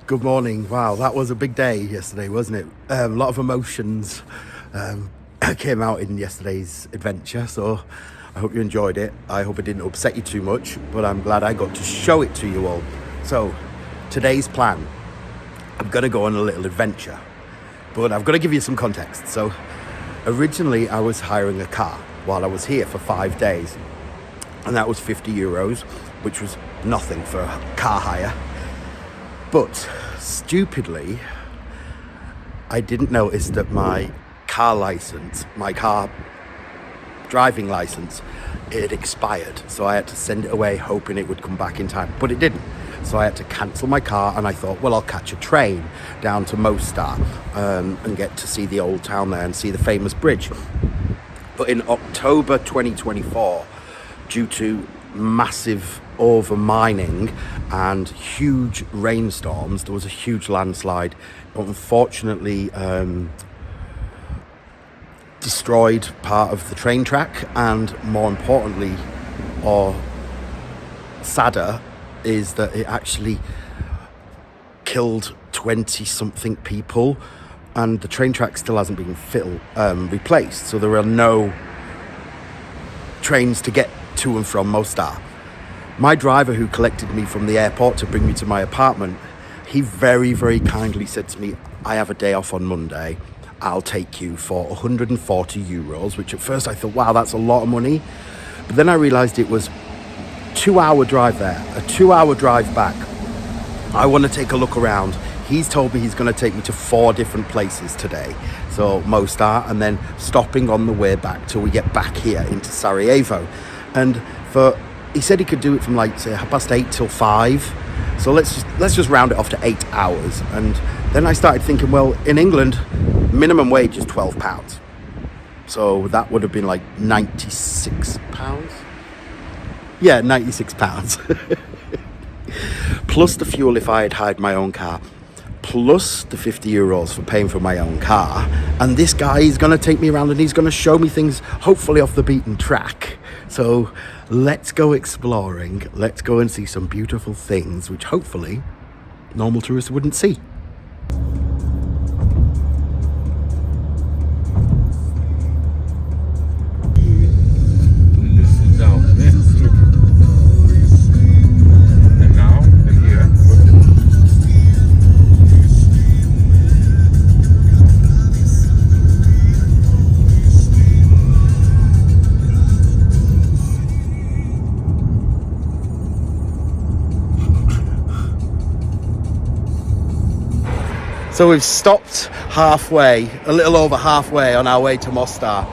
Good morning. Wow, that was a big day yesterday, wasn't it? A lot of emotions came out in yesterday's adventure, so I hope you enjoyed it. I hope it didn't upset you too much, but I'm glad I got to show it to you all. So, today's plan, I'm going to go on a little adventure, but I've got to give you some context. So, originally I was hiring a car while I was here for 5 days, and that was €50, which was nothing for a car hire. But stupidly, I didn't notice that my car driving license, it had expired. So I had to send it away hoping it would come back in time, but it didn't. So I had to cancel my car, and I thought, well, I'll catch a train down to Mostar and get to see the old town there and see the famous bridge. But in October 2024, due to massive over mining and huge rainstorms, there was a huge landslide. Unfortunately, destroyed part of the train track, and more importantly, or sadder, is that it actually killed 20 something people, and the train track still hasn't been replaced, so there are no trains to get to and from Mostar. My driver, who collected me from the airport to bring me to my apartment, he very, very kindly said to me, I have a day off on Monday, I'll take you for €140, which at first I thought, wow, that's a lot of money. But then I realised it was 2-hour drive there, a 2-hour drive back. I want to take a look around. He's told me he's going to take me to 4 different places today. So Mostar, and then stopping on the way back till we get back here into Sarajevo. And he said he could do it from like say 8:30 till 5. So let's just round it off to 8 hours. And then I started thinking, well, in England, minimum wage is £12. So that would have been like £96. Yeah, £96. Plus the fuel if I had hired my own car, plus the €50 for paying for my own car. And this guy is going to take me around and he's going to show me things, hopefully off the beaten track. So let's go exploring. Let's go and see some beautiful things, which hopefully normal tourists wouldn't see. So we've stopped halfway, a little over halfway on our way to Mostar.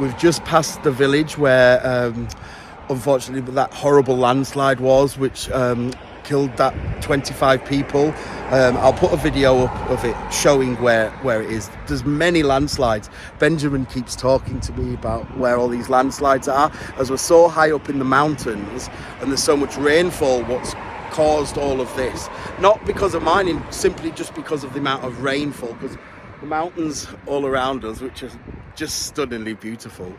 We've just passed the village where, unfortunately, that horrible landslide was, which killed that 25 people. I'll put a video up of it showing where it is. There's many landslides. Benjamin keeps talking to me about where all these landslides are, as we're so high up in the mountains and there's so much rainfall. What's caused all of this, not because of mining, simply just because of the amount of rainfall, because the mountains all around us, which are just stunningly beautiful,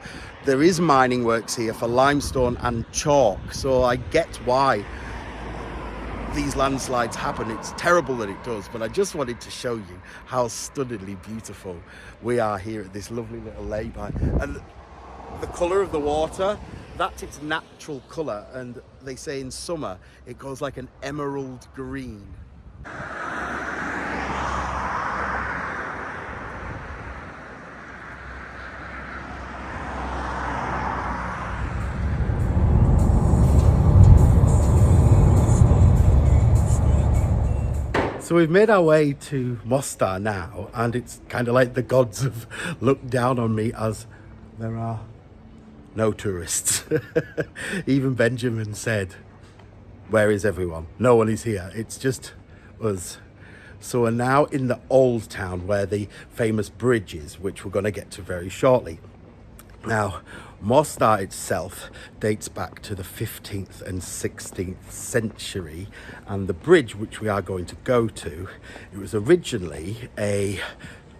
there is mining works here for limestone and chalk, so I get why these landslides happen. It's terrible that it does, but I just wanted to show you how stunningly beautiful we are here at this lovely little lay-by. And the colour of the water, that's its natural colour, and they say in summer it goes like an emerald green. So we've made our way to Mostar now, and it's kind of like the gods have looked down on me as there are no tourists. Even Benjamin said, where is everyone? No one is here. It's just us. So we're now in the old town where the famous bridge is, which we're going to get to very shortly. Now, Mostar itself dates back to the 15th and 16th century, and the bridge which we are going to go to, it was originally a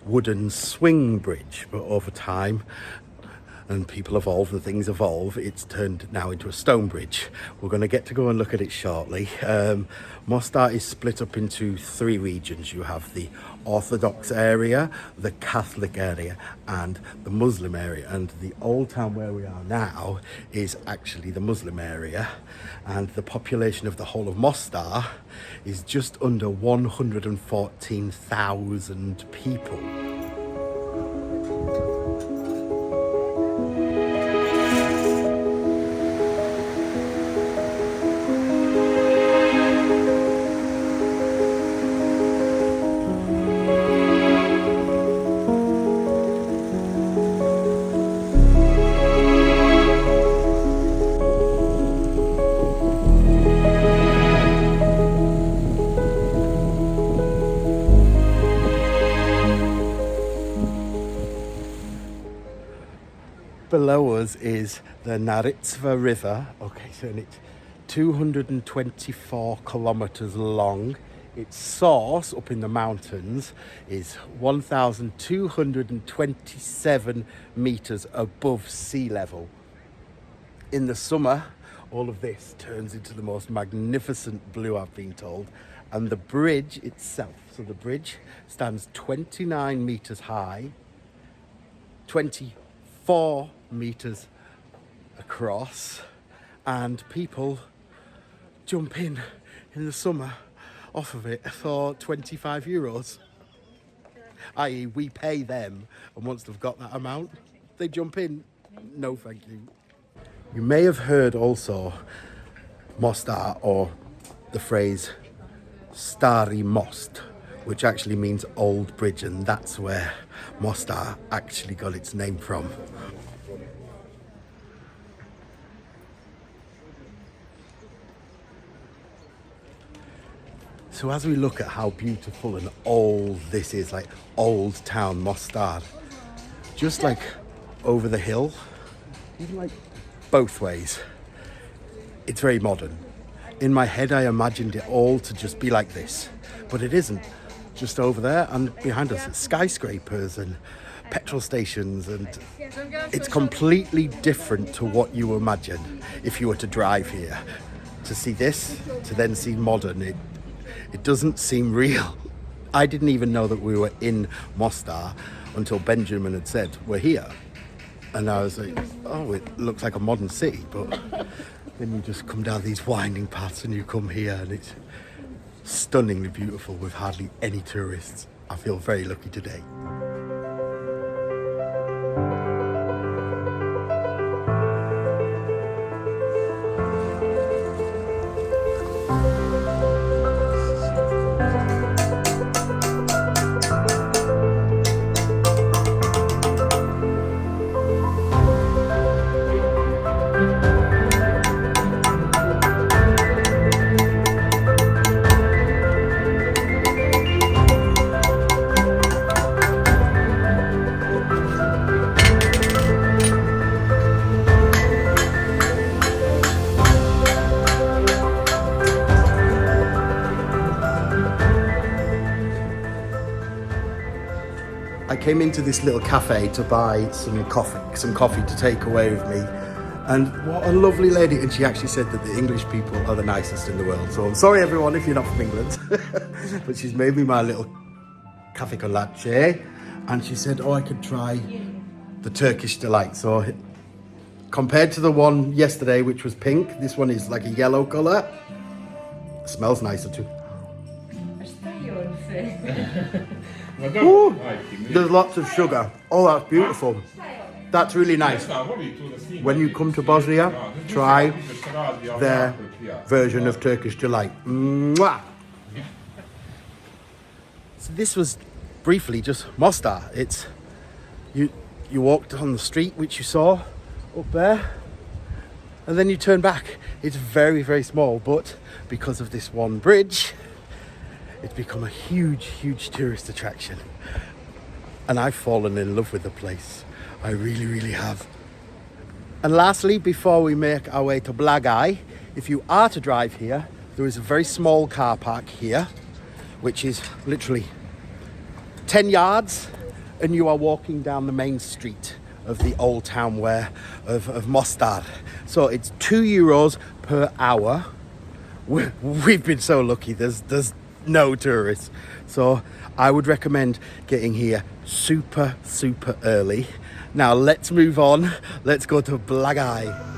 wooden swing bridge, but over time and people evolve and things evolve, it's turned now into a stone bridge. We're going to get to go and look at it shortly. Mostar is split up into three regions. You have the Orthodox area, the Catholic area, and the Muslim area. And the old town where we are now is actually the Muslim area. And the population of the whole of Mostar is just under 114,000 people. Below us is the Neretva River. Okay, so it's 224 kilometers long. Its source up in the mountains is 1,227 meters above sea level. In the summer, all of this turns into the most magnificent blue, I've been told. And the bridge itself, so the bridge stands 29 meters high, 24 meters across, and people jump in the summer off of it for 25 euros, i.e. we pay them, and once they've got that amount they jump in. No thank you. You may have heard also Mostar, or the phrase Stari Most, which actually means old bridge, and that's where Mostar actually got its name from. So as we look at how beautiful and old this is, like old town Mostar, just like over the hill, even like both ways, it's very modern. In my head I imagined it all to just be like this, but it isn't. Just over there and behind us, it's skyscrapers and petrol stations, and it's completely different to what you imagine if you were to drive here. To see this, to then see modern, it doesn't seem real. I didn't even know that we were in Mostar until Benjamin had said, we're here. And I was like, oh, it looks like a modern city, but then you just come down these winding paths and you come here and it's stunningly beautiful with hardly any tourists. I feel very lucky today. I came into this little cafe to buy some coffee to take away with me, and what a lovely lady. And she actually said that the English people are the nicest in the world. So I'm sorry everyone if you're not from England, but she's made me my little cafe con latte, and she said, oh, I could try the Turkish delight. So compared to the one yesterday, which was pink, this one is like a yellow colour. It smells nicer too. Ooh, there's lots of sugar. Oh, that's beautiful. That's really nice. When you come to Bosnia, try their version of Turkish delight. Mwah! So this was briefly just Mostar. It's you walked on the street, which you saw up there, and then you turn back. It's very, very small, but because of this one bridge, it's become a huge, huge tourist attraction. And I've fallen in love with the place. I really, really have. And lastly, before we make our way to Blagaj, if you are to drive here, there is a very small car park here, which is literally 10 yards, and you are walking down the main street of the old town of Mostar. So it's €2 per hour. We've been so lucky, there's no tourists. So I would recommend getting here super early. Now let's move on. Let's go to Blagaj.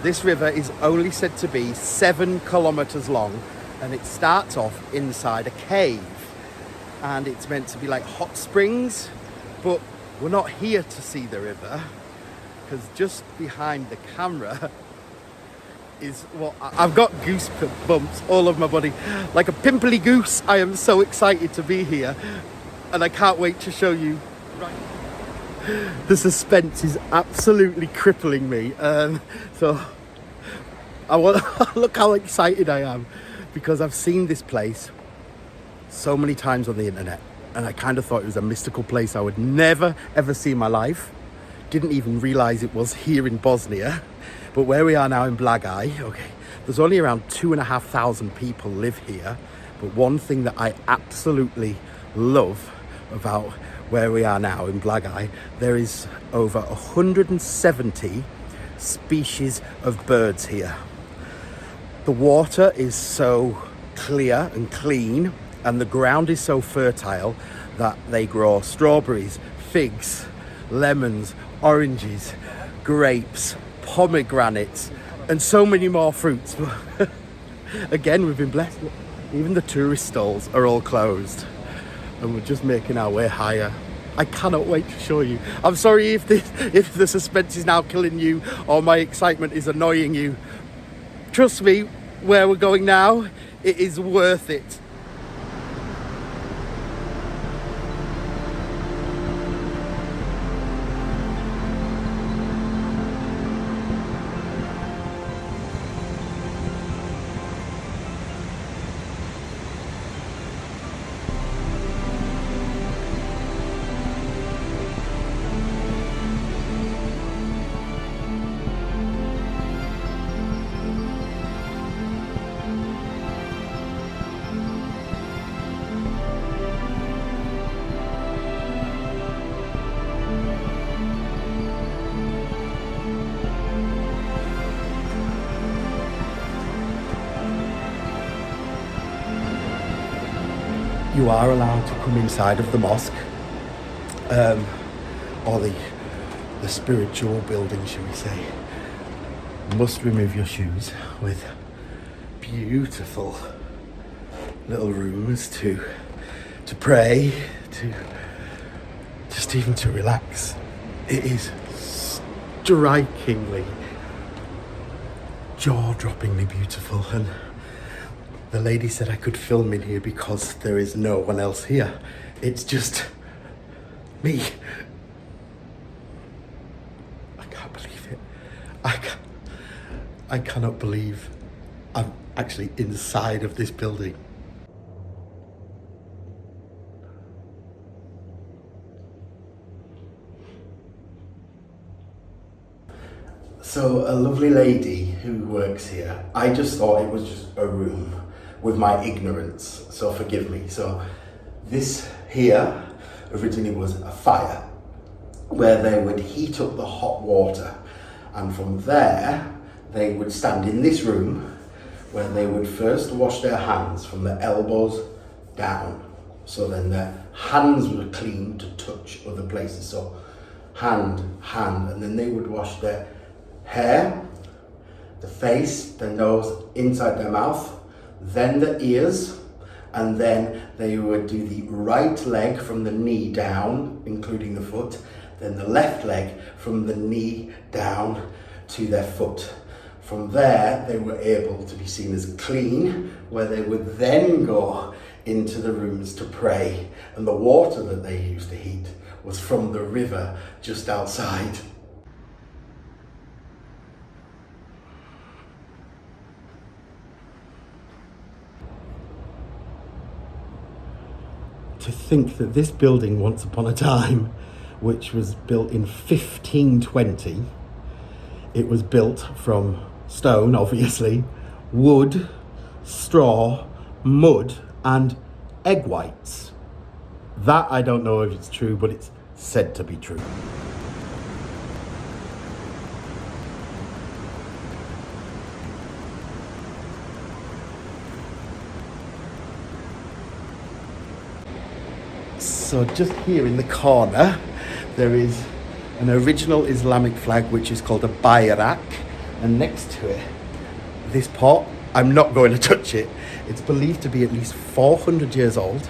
This river is only said to be 7 kilometers long, and it starts off inside a cave, and it's meant to be like hot springs, but we're not here to see the river, because just behind the camera is what I've got goosebumps all over my body, like a pimply goose. I am so excited to be here, and I can't wait to show you. The suspense is absolutely crippling me. So I want look how excited I am, because I've seen this place so many times on the internet, and I kind of thought it was a mystical place I would never ever see in my life. Didn't even realize it was here in Bosnia. But where we are now in Blagaj, okay, there's only around 2,500 people live here. But one thing that I absolutely love about where we are now in Blagaj, there is over 170 species of birds here. The water is so clear and clean, and the ground is so fertile that they grow strawberries, figs, lemons, oranges, grapes, pomegranates, and so many more fruits. Again, we've been blessed. Even the tourist stalls are all closed, and we're just making our way higher. I cannot wait to show you. I'm sorry if the suspense is now killing you, or my excitement is annoying you. Trust me, where we're going now, it is worth it. You are allowed to come inside of the mosque, or the spiritual building, shall we say. You must remove your shoes, with beautiful little rooms to pray, to just even to relax. It is strikingly, jaw-droppingly beautiful, and the lady said I could film in here because there is no one else here. It's just me. I can't believe it. I cannot believe I'm actually inside of this building. So a lovely lady who works here, I just thought it was just a room with my ignorance, so forgive me. So this here originally was a fire where they would heat up the hot water, and from there they would stand in this room where they would first wash their hands from their elbows down, so then their hands were clean to touch other places. So hand, and then they would wash their hair, the face, the nose, inside their mouth, then the ears, and then they would do the right leg from the knee down, including the foot, then the left leg from the knee down to their foot. From there, they were able to be seen as clean, where they would then go into the rooms to pray, and the water that they used to heat was from the river just outside. to think that this building once upon a time, which was built in 1520, it was built from stone, obviously, wood, straw, mud, and egg whites. That I don't know if it's true, but it's said to be true. So just here in the corner, there is an original Islamic flag, which is called a bayrak. And next to it, this pot, I'm not going to touch it. It's believed to be at least 400 years old.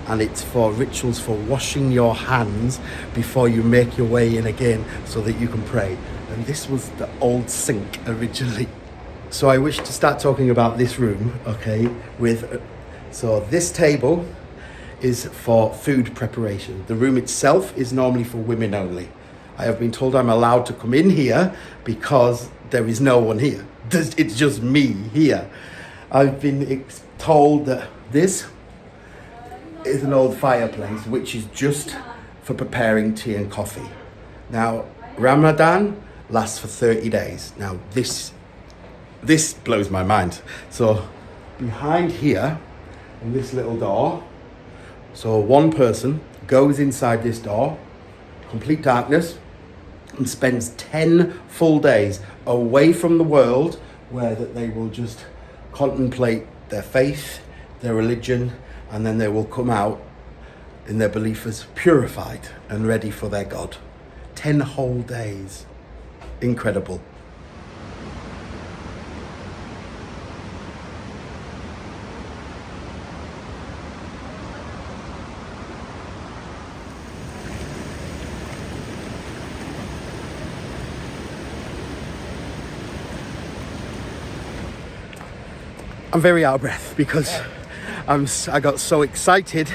And it's for rituals for washing your hands before you make your way in again so that you can pray. And this was the old sink originally. So I wish to start talking about this room, okay, so this table is for food preparation. The room itself is normally for women only. I have been told I'm allowed to come in here because there is no one here. It's just me here. I've been told that this is an old fireplace, which is just for preparing tea and coffee. Now, Ramadan lasts for 30 days. Now, this blows my mind. So, behind here, in this little door, so one person goes inside this door, complete darkness, and spends 10 full days away from the world, where that they will just contemplate their faith, their religion, and then they will come out in their belief as purified and ready for their God. 10 whole days. Incredible. I'm very out of breath because I got so excited.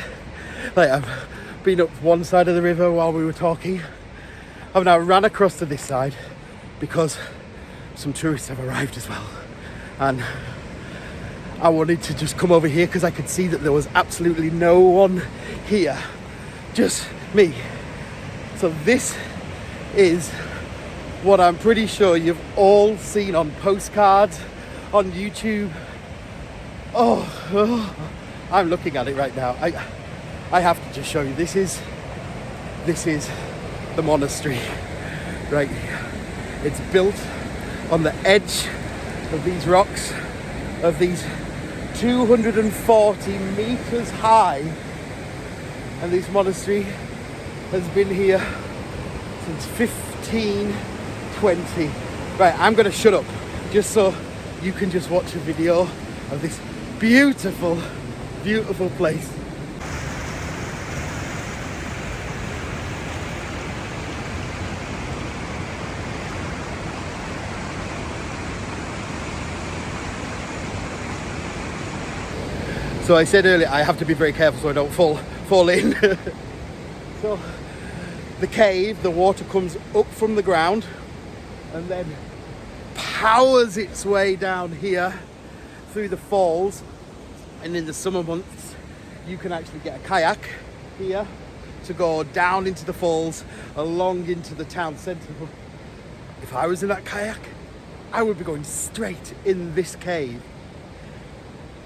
Like, I've been up one side of the river while we were talking. I've now ran across to this side because some tourists have arrived as well. And I wanted to just come over here because I could see that there was absolutely no one here. Just me. So this is what I'm pretty sure you've all seen on postcards, on YouTube. Oh, I'm looking at it right now. I have to just show you. This is the monastery right here. It's built on the edge of these rocks, of these 240 meters high, and this monastery has been here since 1520. Right, I'm gonna shut up just so you can just watch a video of this beautiful, beautiful place. So I said earlier, I have to be very careful so I don't fall in. So the cave, the water comes up from the ground and then powers its way down here through the falls. And in the summer months, you can actually get a kayak here to go down into the falls, along into the town centre. If I was in that kayak, I would be going straight in this cave.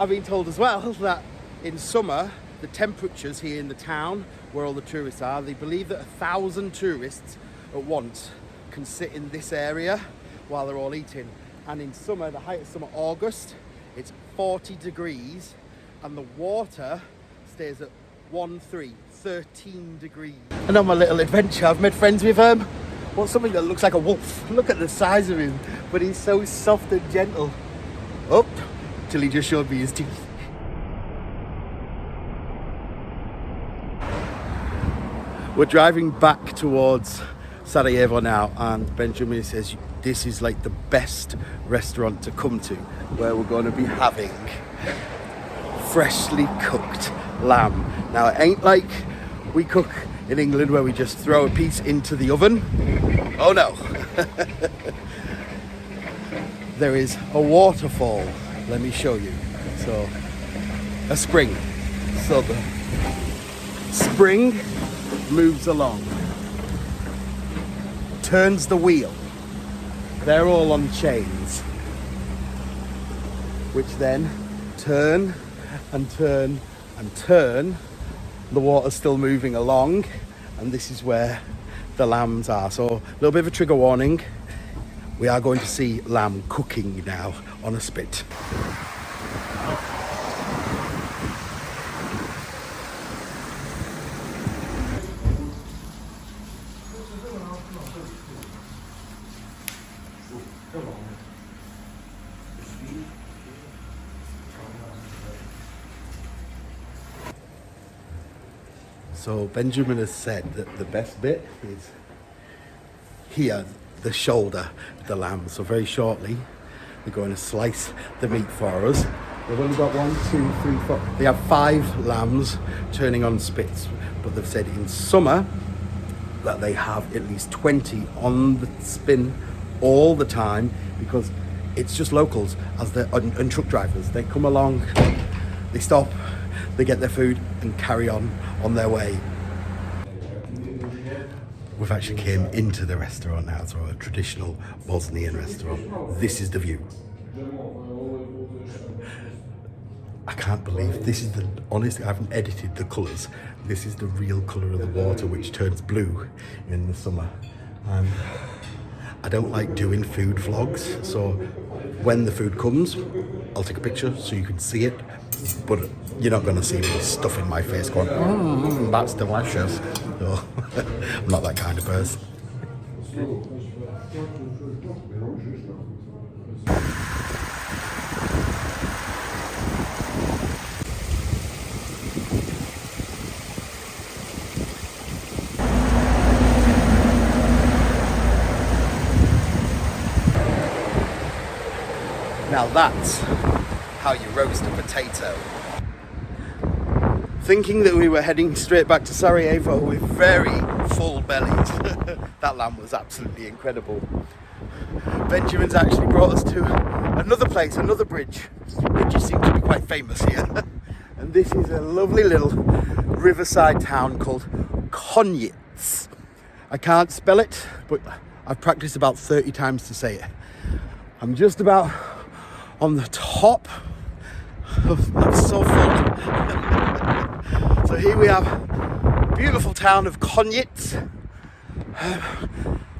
I've been told as well that in summer, the temperatures here in the town, where all the tourists are, they believe that 1,000 tourists at once can sit in this area while they're all eating. And in summer, the height of summer, August, it's 40 degrees and the water stays at 13 degrees. And on my little adventure, I've made friends with something that looks like a wolf. Look at the size of him, but he's so soft and gentle. Up till he just showed me his teeth. We're driving back towards Sarajevo now, and Benjamin says this is like the best restaurant to come to, where we're going to be having freshly cooked lamb. Now, it ain't like we cook in England where we just throw a piece into the oven. Oh no. There is a waterfall. Let me show you. So, a spring. So Spring moves along, turns the wheel. They're all on chains, which then turn and turn and turn. The water's still moving along, and this is where the lambs are. So a little bit of a trigger warning. We are going to see lamb cooking now on a spit. So Benjamin has said that the best bit is here, the shoulder of the lamb. So very shortly, they're going to slice the meat for us. They've only got 1, 2, 3, 4. They have 5 lambs turning on spits, but they've said in summer that they have at least 20 on the spin all the time, because it's just locals and truck drivers. They come along, they stop, they get their food and carry on their way. We've actually came into the restaurant now, so a traditional Bosnian restaurant. This is the view. I can't believe this is honestly, I haven't edited the colours. This is the real colour of the water, which turns blue in the summer. I don't like doing food vlogs, so when the food comes, I'll take a picture so you can see it, but you're not going to see me stuffing my face going, that's delicious. No, I'm not that kind of person. Now that's how you roast a potato. Thinking that we were heading straight back to Sarajevo with very full bellies. That lamb was absolutely incredible. Benjamin's actually brought us to another place, another bridge. Bridges seem to be quite famous here. And this is a lovely little riverside town called Konjic. I can't spell it, but I've practiced about 30 times to say it. I'm just about on the top of, I'm so full. So here we have beautiful town of Konjic.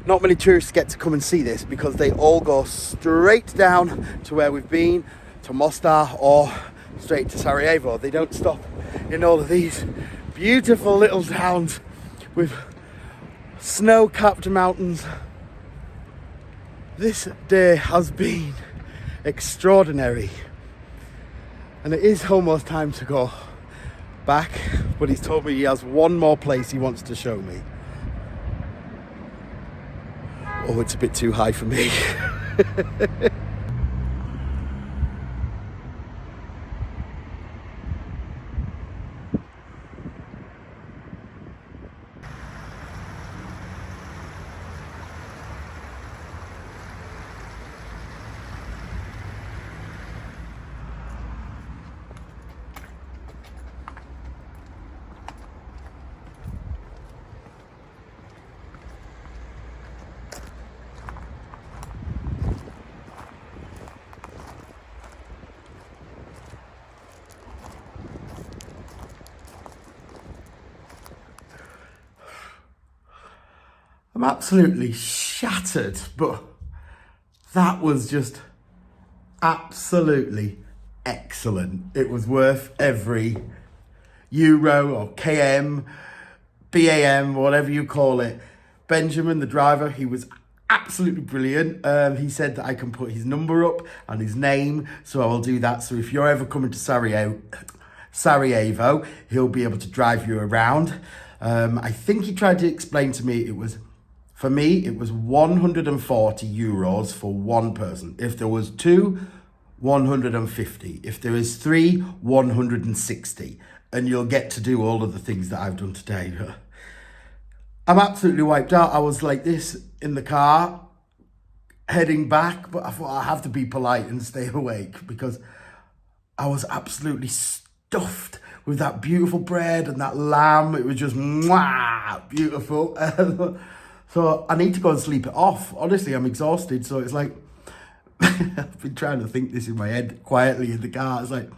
Not many tourists get to come and see this because they all go straight down to where we've been, to Mostar or straight to Sarajevo. They don't stop in all of these beautiful little towns with snow-capped mountains. This day has been extraordinary, and it is almost time to go back, but he's told me he has one more place he wants to show me. Oh, it's a bit too high for me. I'm absolutely shattered, but that was just absolutely excellent. It was worth every euro or km, BAM, whatever you call it. Benjamin, the driver, he was absolutely brilliant. He said that I can put his number up and his name, so I will do that. So if you're ever coming to Sarajevo, he'll be able to drive you around. I think he tried to explain to me for me, it was 140 euros for one person. If there was 2, 150. If there is 3, 160. And you'll get to do all of the things that I've done today. I'm absolutely wiped out. I was like this in the car, heading back, but I thought I have to be polite and stay awake because I was absolutely stuffed stuffed with that beautiful bread and that lamb. It was just mwah, beautiful. So I need to go and sleep it off. Honestly, I'm exhausted. So it's like, I've been trying to think this in my head quietly in the car. It's like,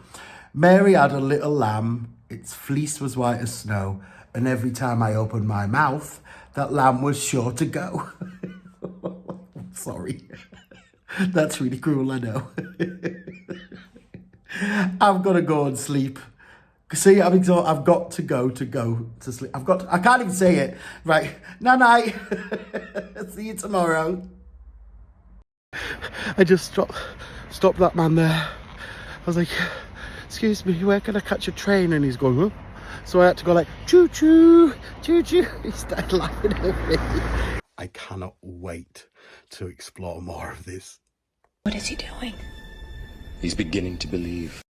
Mary had a little lamb. Its fleece was white as snow. And every time I opened my mouth, that lamb was sure to go. Sorry. That's really cruel, I know. I've got to go and sleep. See, I'm exhausted. I've got to go to sleep. I can't even say it. Right. Night. See you tomorrow. I just stopped that man there. I was like, excuse me, where can I catch a train? And he's going, huh? So I had to go like, choo choo, choo choo. He started laughing at me. I cannot wait to explore more of this. What is he doing? He's beginning to believe.